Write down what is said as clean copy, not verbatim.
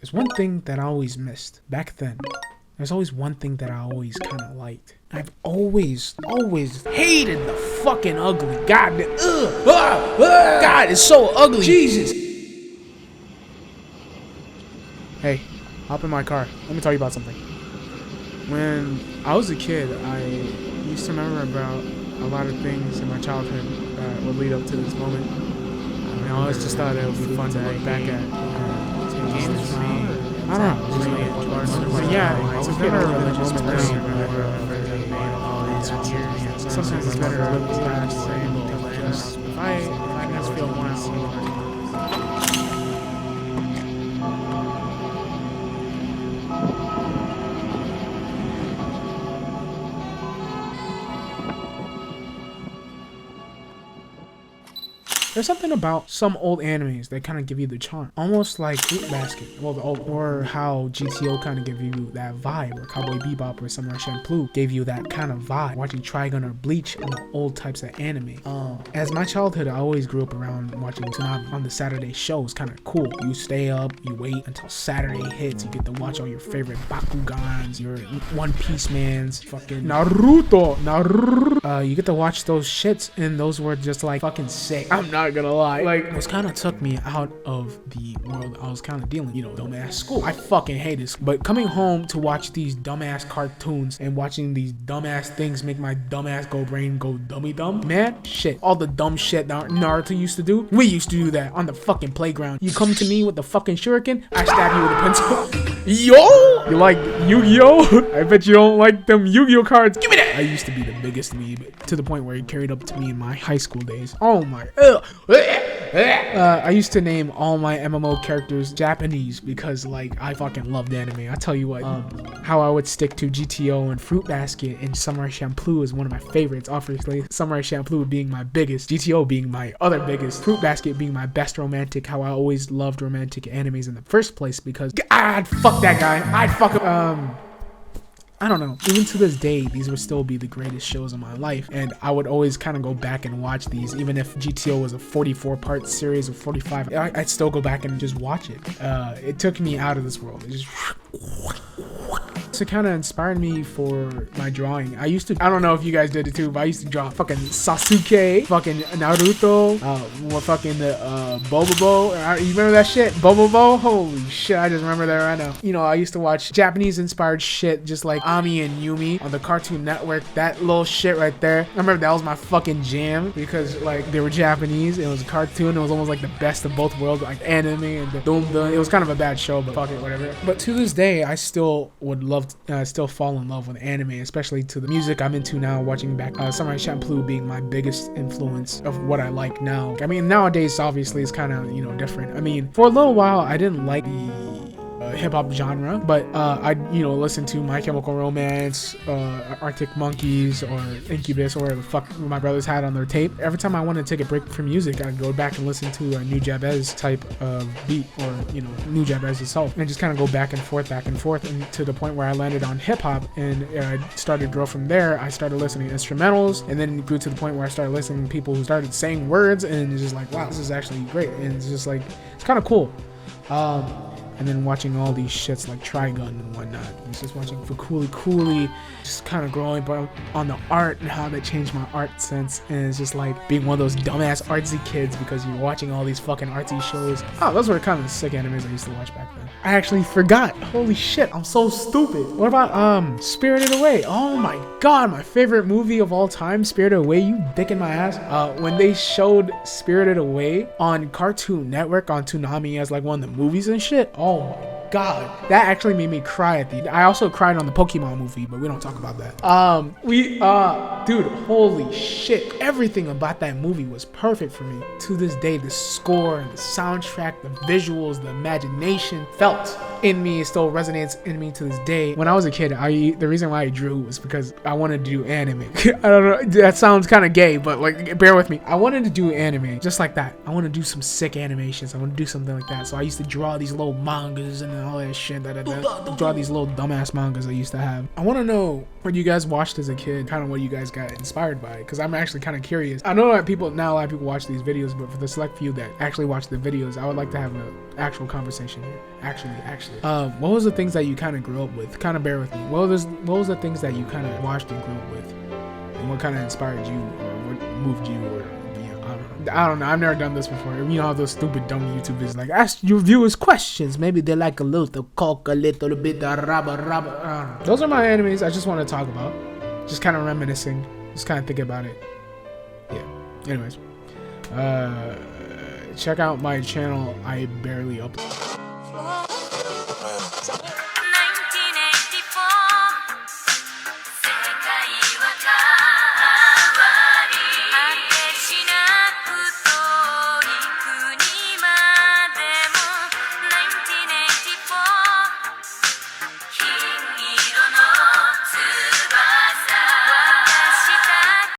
There's one thing that I always missed back then. There's always one thing that I always kind of liked. I've always hated the fucking ugly. God, God, it's so ugly. Jesus. Hey, hop in my car. Let me tell you about something. When I was a kid, I used to remember about a lot of things in my childhood that would lead up to this moment. I always just thought it would be fun to look back at. Games for me, I don't know. But yeah, I was never a religious person. Sometimes it's better to live the past and just if I just feel more. There's something about some old animes that kind of give you the charm. Almost like Fruit Basket. Well, or how GTO kind of give you that vibe. Or Cowboy Bebop or Samurai Champloo gave you that kind of vibe. Watching Trigun or Bleach and the old types of anime. As my childhood, I always grew up around watching Toonami on the Saturday shows. Kind of cool. You stay up, you wait until Saturday hits. You get to watch all your favorite Bakugans, your One Piece Mans, fucking Naruto. You get to watch those shits and those were just like fucking sick. I'm not gonna lie, like it kind of took me out of the world I was kind of dealing, dumbass school. I fucking hate this, but coming home to watch these dumbass cartoons and watching these dumbass things make my dumbass brain go dummy dumb, man, shit, all the dumb shit that Naruto used to do, we used to do that on the fucking playground. You come to me with the fucking shuriken, I stab you with a pencil. Yo, you like Yu-Gi-Oh? I bet you don't like them Yu-Gi-Oh cards. Give me that. I used to be the biggest weeb to the point where it carried up to me in my high school days. Oh my. I used to name all my MMO characters Japanese because like I fucking loved anime. I tell you what, how I would stick to GTO and Fruit Basket and Samurai Champloo is one of my favorites. Obviously, Samurai Champloo being my biggest, GTO being my other biggest, Fruit Basket being my best romantic. How I always loved romantic animes in the first place because I'd fuck that guy. I'd fuck him. I don't know. Even to this day, these would still be the greatest shows of my life. And I would always kind of go back and watch these. Even if GTO was a 44-part series or 45, I'd still go back and just watch it. It took me out of this world. It just... So it kind of inspired me for my drawing. I don't know if you guys did it too, but I used to draw fucking Sasuke, fucking Naruto, fucking Bobobo. You remember that shit? Bobobo? Holy shit, I just remember that right now. I used to watch Japanese inspired shit just like Ami and Yumi on the Cartoon Network. That little shit right there. I remember that was my fucking jam because like they were Japanese. It was a cartoon. It was almost like the best of both worlds, like anime and the Dum. It was kind of a bad show, but fuck it, whatever. But to this day, I still would love still fall in love with anime, especially to the music I'm into now, watching back Samurai Champloo being my biggest influence of what I like now. I mean, nowadays obviously it's kind of different. I mean, for a little while I didn't like the hip-hop genre, but I'd listen to My Chemical Romance, Arctic Monkeys, or Incubus, or whatever the fuck my brothers had on their tape. Every time I wanted to take a break from music, I'd go back and listen to a New Jabez type of beat, or New Jabez itself, and just kind of go back and forth, and to the point where I landed on hip-hop, and I started to grow from there. I started listening to instrumentals, and then it grew to the point where I started listening to people who started saying words, and it's just like, wow, this is actually great, and it's just like, it's kind of cool. And then watching all these shits like Trigun and whatnot. It's just watching Cooley, just kind of growing on the art and how they changed my art sense. And it's just like being one of those dumbass artsy kids because you're watching all these fucking artsy shows. Oh, those were kind of sick animes I used to watch back then. I actually forgot. Holy shit, I'm so stupid. What about Spirited Away? Oh my god, my favorite movie of all time, Spirited Away. You dick in my ass. When they showed Spirited Away on Cartoon Network on Toonami as like one of the movies and shit. Oh my god, that actually made me cry at I also cried on the Pokemon movie, but we don't talk about that. Dude, holy shit, everything about that movie was perfect for me. To this day, the score and the soundtrack, the visuals, the imagination felt in me, it still resonates in me to this day. When I was a kid, the reason why I drew was because I wanted to do anime. I don't know, that sounds kind of gay, but like, bear with me. I wanted to do anime just like that. I want to do some sick animations. I want to do something like that. So I used to draw these little mangas and all that shit. Draw these little dumbass mangas I used to have. I want to know what you guys watched as a kid, kind of what you guys got inspired by, because I'm actually kind of curious. I know that a lot of people watch these videos, but for the select few that actually watch the videos, I would like to have an actual conversation here. Actually. What was the things that you kind of grew up with? Kind of bear with me. What was the things that you kind of watched and grew up with, and what kind of inspired you, or what moved you, or I don't know. I've never done this before. You know how those stupid dumb YouTubers like ask your viewers questions. Maybe they like a little coke, a little bit of rubber. Those are my animes. I just want to talk about. Just kind of reminiscing. Just kind of thinking about it. Yeah. Anyways, check out my channel. I barely upload.